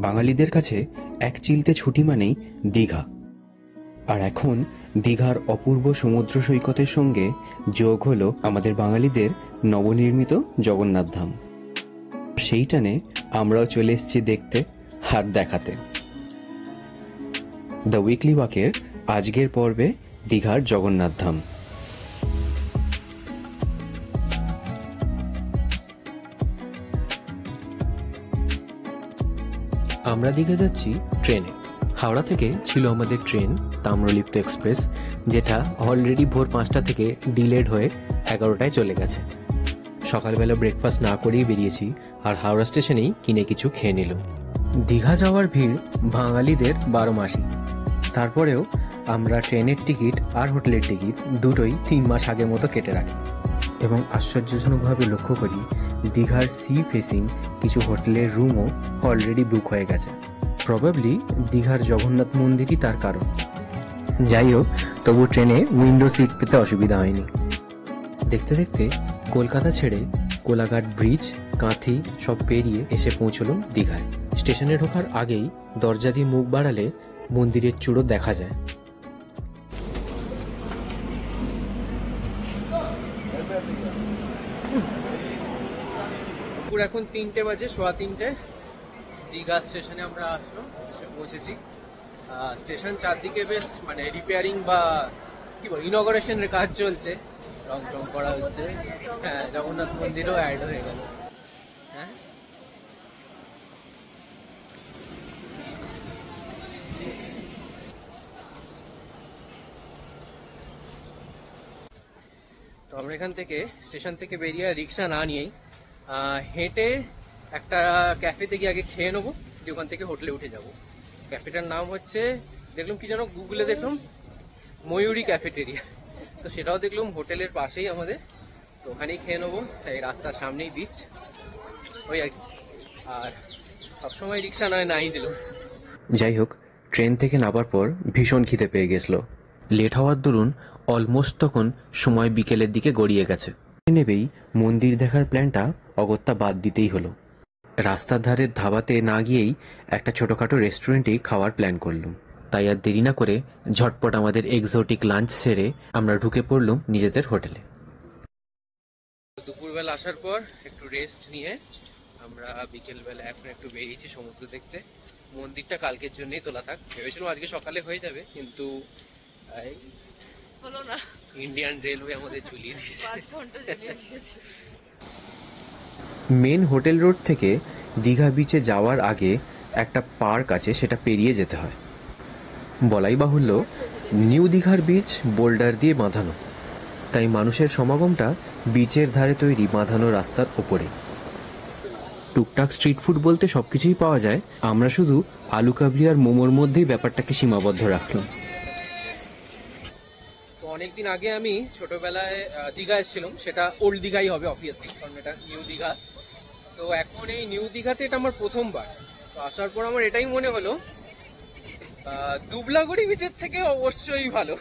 বাঙালিদের কাছে এক চিলতে ছুটি মানেই দীঘা। আর এখন দীঘার অপূর্ব সমুদ্র সৈকতের সঙ্গে যোগ হলো আমাদের বাঙালিদের নবনির্মিত জগন্নাথ ধাম। সেই টানে আমরাও চলে এসেছি দেখতে আর দেখাতে। দ্য উইকলি ওয়াকের আজকের পর্বে দীঘার জগন্নাথ ধাম। আমরা দীঘা যাচ্ছি ট্রেনে। হাওড়া থেকে ছিল আমাদের ট্রেন তাম্রলিপ্ত এক্সপ্রেস, যেটা অলরেডি ভোর 5টা থেকে ডিলেড হয়ে 11টায় চলে গেছে। সকালবেলা ব্রেকফাস্ট না করেই বেরিয়েছি, আর হাওড়া স্টেশনেই কিনে কিছু খেয়ে নিল। দীঘা যাওয়ার ভিড় বাঙালিদের 12 মাসই। তারপরেও আমরা ট্রেনের টিকিট আর হোটেলের টিকিট দুটোই 3 মাস আগের মতো কেটে রাখি, এবং আশ্চর্যজনকভাবে লক্ষ্য করি দীঘার সি ফেসিং কিছু হোটেলের রুমও অলরেডি বুক হয়ে গেছে। প্রবাবলি দীঘার জগন্নাথ মন্দিরই তার কারণ। যাই হোক, তবু ট্রেনে উইন্ডো সিট পেতে অসুবিধা হয়নি। দেখতে দেখতে কলকাতা ছেড়ে কোলাঘাট ব্রিজ, কাঁথি সব পেরিয়ে এসে পৌঁছলাম দীঘায়। স্টেশনে ঢোকার আগেই দরজা দিয়ে মুখ বাড়ালে মন্দিরের চূড়ো দেখা যায়। এখন 3টে বাজে, 3:15। দীঘা স্টেশনে আমরা এসে পৌঁছেছি। স্টেশন চারদিকে বেশ রিপেয়ারিং বা কি বল ইনগরেশনের কাজ চলছে, রং চং করা হচ্ছে। হ্যাঁ, জগন্নাথ মন্দিরও অ্যাড হয়ে গেল। হ্যাঁ, তো আমরা এখান থেকে স্টেশন থেকে বেরিয়ে রিক্সা না নিয়েই হেঁটে একটা ক্যাফেতে গিয়ে আগে খেয়ে নেবো, দিয়ে ওখান থেকে হোটেলে উঠে যাব। ক্যাফেটার নাম হচ্ছে, দেখলাম কি যেন গুগলে দেখলাম, ময়ূরী ক্যাফেটেরিয়া। তো সেটাও দেখলাম হোটেলের পাশেই আমাদের, তো ওখানেই খেয়ে নেবো। এই রাস্তার সামনেই বিচ, ওই আর কি। আর সবসময় রিক্সা নাই দিল। যাই হোক, ট্রেন থেকে নামার পর ভীষণ খিদে পেয়ে গেছিল। লেট হওয়ার দরুন অলমোস্ট তখন সময় বিকেলের দিকে গড়িয়ে গেছে। নেবেই মন্দির দেখার প্ল্যানটা অগত্যা বাদ দিতেই হলো। রাস্তার ধারের ধাবাতে না গিয়েই একটা ছোটখাটো রেস্টুরেন্টেই খাওয়ার প্ল্যান করলাম। তাই আর দেরি না করে ঝটপট আমাদের এক্সোটিক লাঞ্চ সেরে আমরা ঢুকে পড়লাম নিজেদের হোটেলে। দুপুরবেলা আসার পর একটু রেস্ট নিয়ে আমরা বিকেলবেলা এখন একটু বেরিয়েছি সমুদ্র দেখতে। মন্দিরটা কালকের জন্যই তোলা থাক, ভেবেছিলাম আজকে সকালে হয়ে যাবে, কিন্তু হলো না। ইন্ডিয়ান রেলওয়ে আমাদের ঝুলিয়ে দিয়েছে। 5 ঘন্টা ঝুলিয়ে দিয়েছে। মেন হোটেল রোড থেকে দীঘা বিচে যাওয়ার আগে একটা পার্ক আছে, সেটা পেরিয়ে যেতে হয়। বলাই বাহুল্য, নিউ দীঘার বিচ বোল্ডার দিয়ে বাঁধানো, তাই মানুষের সমাগমটা বিচের ধারে তৈরি বাঁধানো রাস্তার ওপরে। টুকটাক স্ট্রিট ফুড বলতে সবকিছুই পাওয়া যায়, আমরা শুধু আলু কাবলি আর মোমোর মধ্যেই ব্যাপারটাকে সীমাবদ্ধ রাখলাম। অনেকদিন আগে আমি ছোটবেলায় দীঘা এসেছিলাম, সেটা ওল্ড দীঘাই হবে অবভিয়াসলি, কারণ এটা নিউ দীঘা। তো এখন এই নিউ দীঘাতে এটা আমার প্রথমবার। তো আসার পর আমার এটাই মনে হলো দুবলাগড়ি বিচের থেকে অবশ্যই ভালো।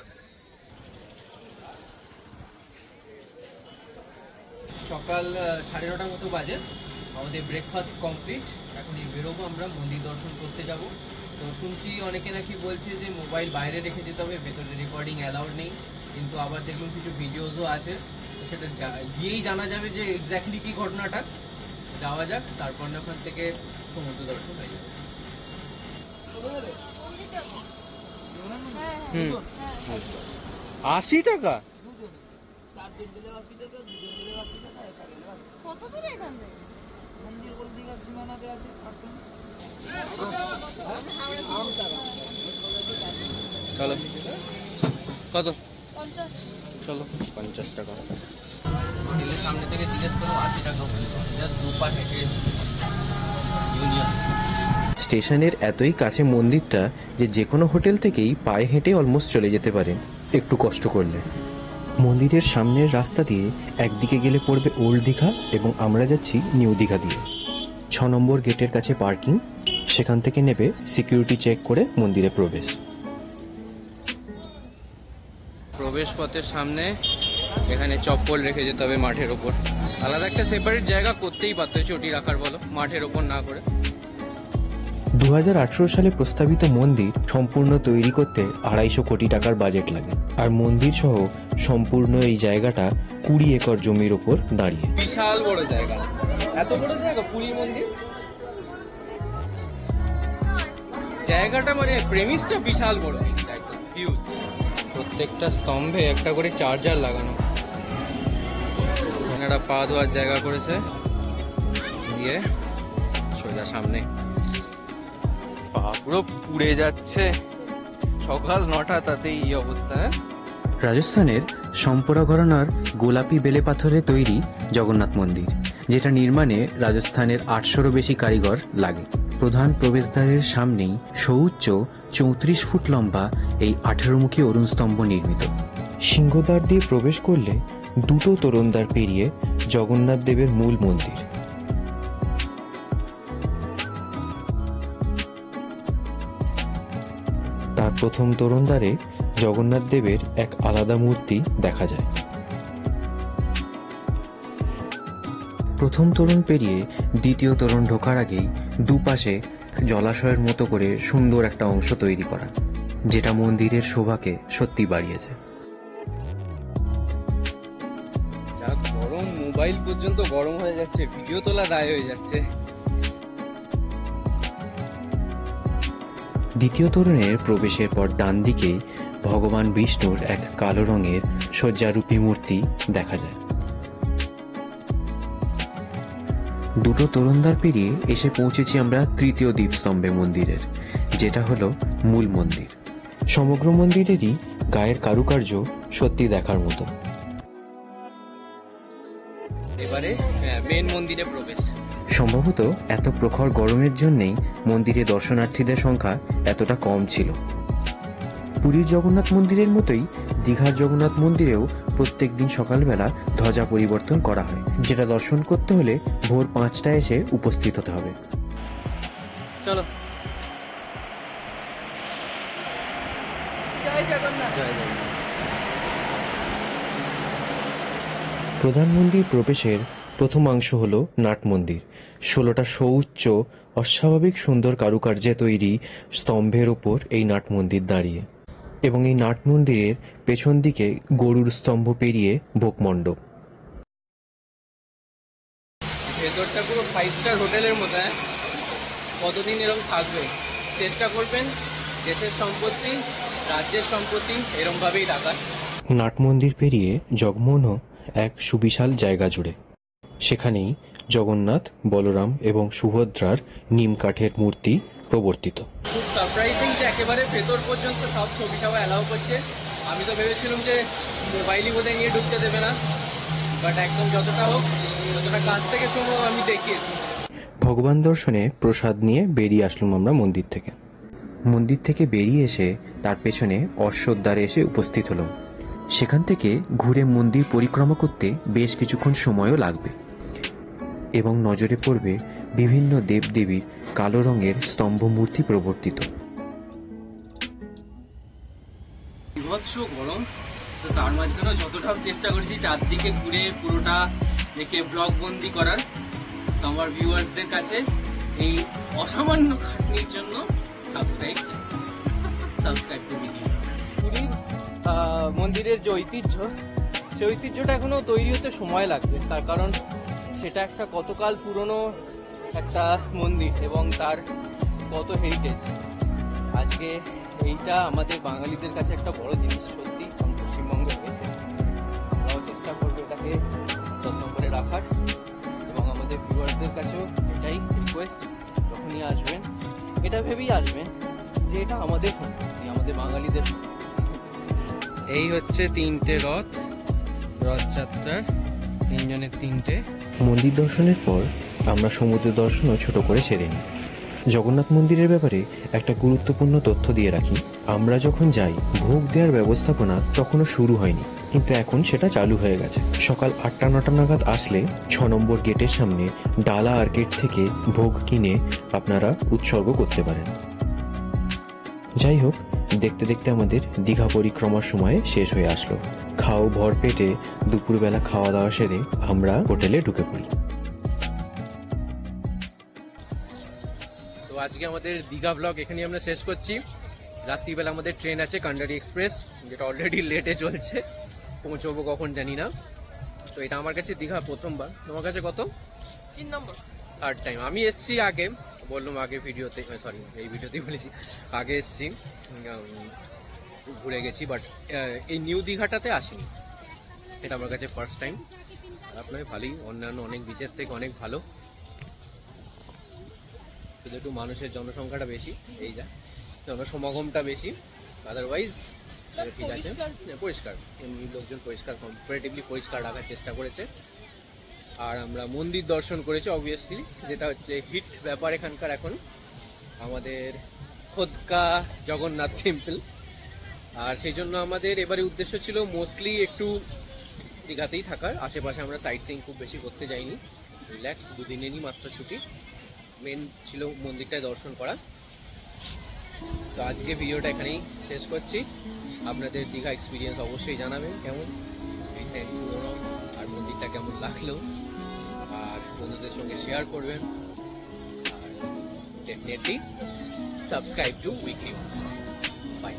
সকাল 9:30 মতো বাজে, আমাদের ব্রেকফাস্ট কমপ্লিট। এখন বেরোবো, আমরা মন্দির দর্শন করতে যাব। তো শুনছি অনেকে নাকি বলছে যে মোবাইল বাইরে রেখে যেতে হবে, ভেতরে রেকর্ডিং অ্যালাউড নেই, কিন্তু আবার দেখলাম কিছু ভিডিওসও আছে। তো সেটা গিয়েই জানা যাবে যে এক্স্যাক্টলি কি ঘটনাটা। যাওয়া যাক, তারপর ওখান থেকে সমুদ্র দর্শন হয়ে যাবে। 80 টাকা? চলো, কত? 50। চলো, 50 টাকা। হোটেলের সামনে থেকে জিজ্ঞেস করো, 80 টাকা বলবো। জাস্ট 2 পা হেঁটে ইউনিয়ন। স্টেশনের এতই কাছে মন্দিরটা যে কোনো হোটেল থেকেই পায়ে হেঁটে অলমোস্ট চলে যেতে পারেন একটু কষ্ট করলে। মন্দিরের সামনের রাস্তা দিয়ে একদিকে গেলে পড়বে ওল্ড দীঘা, এবং আমরা যাচ্ছি নিউ দীঘা দিয়ে। 6 নম্বর গেটের কাছে পার্কিং, সেখান থেকে নেবে সিকিউরিটি চেক করে মন্দিরে প্রবেশ। প্রবেশ পথের সামনে এখানে চপ্পল রেখে যেতে হবে মাঠের ওপর। আলাদা একটা সেপারেট জায়গা করতেই পারতো চটি রাখার, বলো, মাঠের ওপর না করে। 2018 সালে প্রস্তাবিত মন্দির সম্পূর্ণ তৈরি করতে 250 কোটি টাকার বাজেট লাগে। আর মন্দির সহ সম্পূর্ণ এই জায়গাটা 20 একর জমির ওপর দাঁড়িয়ে। বিশাল বড় জায়গা, এত বড় জায়গা পুরীর মন্দির, জায়গাটা মানে প্রেমিসটা বিশাল বড়, হিউজ। প্রত্যেকটা স্তম্ভে একটা করে চার্জার লাগানো। এনারা পা ধোয়ার জায়গা করেছে, দিয়ে সোজা সামনে। পা পুরো পুড়ে যাচ্ছে, সকাল 9টা তাতেই এই অবস্থা। রাজস্থানের সম্পরা ঘরানার গোলাপি বেলে পাথরে তৈরি জগন্নাথ মন্দির, যেটা নির্মাণে রাজস্থানের 800-রও বেশি কারিগর লাগে। প্রধান প্রবেশদ্বারের সামনেই সুউচ্চ 34 ফুট লম্বা এই 18মুখী অরুণ স্তম্ভ নির্মিত। সিংহদ্বার দিয়ে প্রবেশ করলে দুটো তোরণদ্বার পেরিয়ে জগন্নাথ দেবের মূল মন্দির। তার প্রথম তোরণদ্বারে জগন্নাথ দেবের এক আলাদা মূর্তি দেখা যায়। প্রথম তোরণ পেরিয়ে দ্বিতীয় তোরণ ঢোকার আগেই দুপাশে জলাশয়ের মতো করে সুন্দর একটা অংশ তৈরি করা, যেটা মন্দিরের শোভাকে সত্যি বাড়িয়েছে। যা গরম, মোবাইল পর্যন্ত গরম হয়ে যাচ্ছে, ভিডিও তোলা দায় হয়ে যাচ্ছে। দ্বিতীয় তোরণের প্রবেশের পর ডান দিকে ভগবান বিষ্ণুর এক কালো রঙের শয্যারূপী মূর্তি দেখা যায়। দুটো তোরণদ্বার পেরিয়ে এসে পৌঁছেছি আমরা তৃতীয় দীপস্তম্ভে মন্দিরের, যেটা হলো মূল মন্দির। সমগ্র মন্দিরেরই গায়ের কারুকার্য সত্যি দেখার মতো। এবারে মেন মন্দিরে প্রবেশ। সম্ভবত এত প্রখর গরমের জন্যেই মন্দিরে দর্শনার্থীদের সংখ্যা এতটা কম ছিল। পুরীর জগন্নাথ মন্দিরের মতোই দীঘার জগন্নাথ মন্দিরেও প্রত্যেক দিন সকালবেলা ধ্বজা পরিবর্তন করা হয়, যেটা দর্শন করতে হলে ভোর 5টায় এসে উপস্থিত হতে হবে। চলো, জয় জগন্নাথ। জয় জগন্নাথ। প্রধান মন্দির প্রবেশের প্রথমাংশ হল নাট মন্দির। 16টা সুউচ্চ অস্বাভাবিক সুন্দর কারুকার্যে তৈরি স্তম্ভের ওপর এই নাট মন্দির দাঁড়িয়ে, এবং এই নাট মন্দিরের পেছন দিকে গরুর স্তম্ভ পেরিয়ে ভোগমণ্ডপ। ভেতরটা পুরো 5 স্টার হোটেলের মতো। কতদিন এরকম থাকবে? চেষ্টা করবেন দেশের সম্পত্তি, রাজ্যের সম্পত্তি এরকম ভাবেই রাখার। নাট মন্দির পেরিয়ে জগমোহনও এক সুবিশাল জায়গা জুড়ে। সেখানেই জগন্নাথ, বলরাম এবং সুভদ্রার নিম কাঠের মূর্তি প্রবর্তিত। খুব সারপ্রাইজিং যে একেবারে ভেতর পর্যন্ত সব ছবি সবাই অ্যালাউ করছে। আমি তো ভেবেছিলাম যে মোবাইলই বোধহয় নিয়ে ঢুকতে দেবে না, বাট একদম যতটা হোক যতটা কাছ থেকে সম্ভব আমি দেখিয়েছি। ভগবান দর্শনে প্রসাদ নিয়ে বেরিয়ে আসলাম আমরা মন্দির থেকে। মন্দির থেকে বেরিয়ে এসে তার পেছনে অশ্বদ্বারে এসে উপস্থিত হলাম। সেখান থেকে ঘুরে মন্দির পরিক্রমা করতে বেশ কিছুক্ষণ সময়ও লাগবে, এবং নজরে পড়বে বিভিন্ন দেবদেবীর কালো রঙের স্তম্ভ মূর্তি প্রবর্তিত। বিভৎস গরম, তো তার মাঝখানেও যতটা চেষ্টা করেছি চারদিকে ঘুরে পুরোটা দেখে ব্লগ বন্দি করার। তো আমার ভিউয়ার্সদের কাছে এই অসামান্য খাটনির জন্য সাবস্ক্রাইব টু ভিডিও। পুরীর মন্দিরের যে ঐতিহ্য, সেই ঐতিহ্যটা এখনো তৈরি হতে সময় লাগবে, তার কারণ সেটা একটা কতকাল পুরনো একটা মন্দির এবং তার কত হেরিটেজ। আজকে এইটা আমাদের বাঙালিদের কাছে একটা বড় জিনিস। সত্যি পশ্চিমবঙ্গে হয়েছে, আমরাও চেষ্টা করবো এটাকে যত্ন করে রাখার, এবং আমাদের ভিউয়ার্সদের কাছেও এটাই রিকোয়েস্ট, যখনই আসবেন এটা ভেবেই আসবেন যে এটা আমাদের সম্পত্তি, আমাদের বাঙালিদের। এই হচ্ছে 3টে রথযাত্রার, 3জনের 3টে। মন্দির দর্শনের পর আমরা সমুদ্র দর্শনও ছোট করে সেরে নিই। জগন্নাথ মন্দিরের ব্যাপারে একটা গুরুত্বপূর্ণ তথ্য দিয়ে রাখি। আমরা যখন যাই, ভোগ দেওয়ার ব্যবস্থাপনা তখনও শুরু হয়নি, কিন্তু এখন সেটা চালু হয়ে গেছে। সকাল 8টা-9টা নাগাদ আসলে 6 নম্বর গেটের সামনে ডালা আর্কেড থেকে ভোগ কিনে আপনারা উৎসর্গ করতে পারেন। যাই হোক, দেখতে দেখতে আমাদের দীঘা পরিক্রমার সময় শেষ হয়ে আসলো। খাও ভর পেটে দুপুরবেলা খাওয়া দাওয়া সেরে আমরা হোটেলে ঢুকে পড়ি। তো আজকে আমাদের দীঘা ব্লগ এখানেই আমরা শেষ করছি। রাত্রিবেলা আমাদের ট্রেন আছে কান্ডারি এক্সপ্রেস, যেটা অলরেডি লেটে চলছে, পৌঁছবো কখন জানি না। তো এটা আমার কাছে দীঘা প্রথমবার। তোমার কাছে কত? 3 নম্বর। Third time. আমি এসছি আগে, বললাম আগে ভিডিওতে, সরি এই ভিডিওতেই বলেছি, আগে এসছি, ঘুরে গেছি, বাট এই নিউ দীঘাটাতে আসিনি। এটা আমার কাছে ফার্স্ট টাইম। আপনার ভালোই, অন্যান্য অনেক বিচের থেকে অনেক ভালো, শুধু একটু মানুষের জনসংখ্যাটা বেশি, এই যা জনসমাগমটা বেশি, আদারওয়াইজ ঠিক আছে। পরিষ্কার, এমনি লোকজন পরিষ্কার, কম্পারেটিভলি পরিষ্কার রাখার চেষ্টা করেছে। আর আমরা মন্দির দর্শন করেছি অবভিয়াসলি, যেটা হচ্ছে হিট ব্যাপার এখানকার এখন, আমাদের খোদকা জগন্নাথ টেম্পল। আর সেই জন্য আমাদের এবারে উদ্দেশ্য ছিল মোস্টলি একটু দীঘাতেই থাকার, আশেপাশে আমরা সাইট সিইং খুব বেশি করতে যাইনি, রিল্যাক্স, দুদিনেরই মাত্র ছুটি, মেন ছিল মন্দিরটায় দর্শন করা। তো আজকে ভিডিওটা এখানেই শেষ করছি। আপনাদের দীঘা এক্সপিরিয়েন্স অবশ্যই জানাবেন, কেমন রিসেন্ট, পুরোনো, আর মন্দিরটা কেমন লাগলো, আর বন্ধুদের সঙ্গে শেয়ার করবেন, আর definitely subscribe to weekly. By.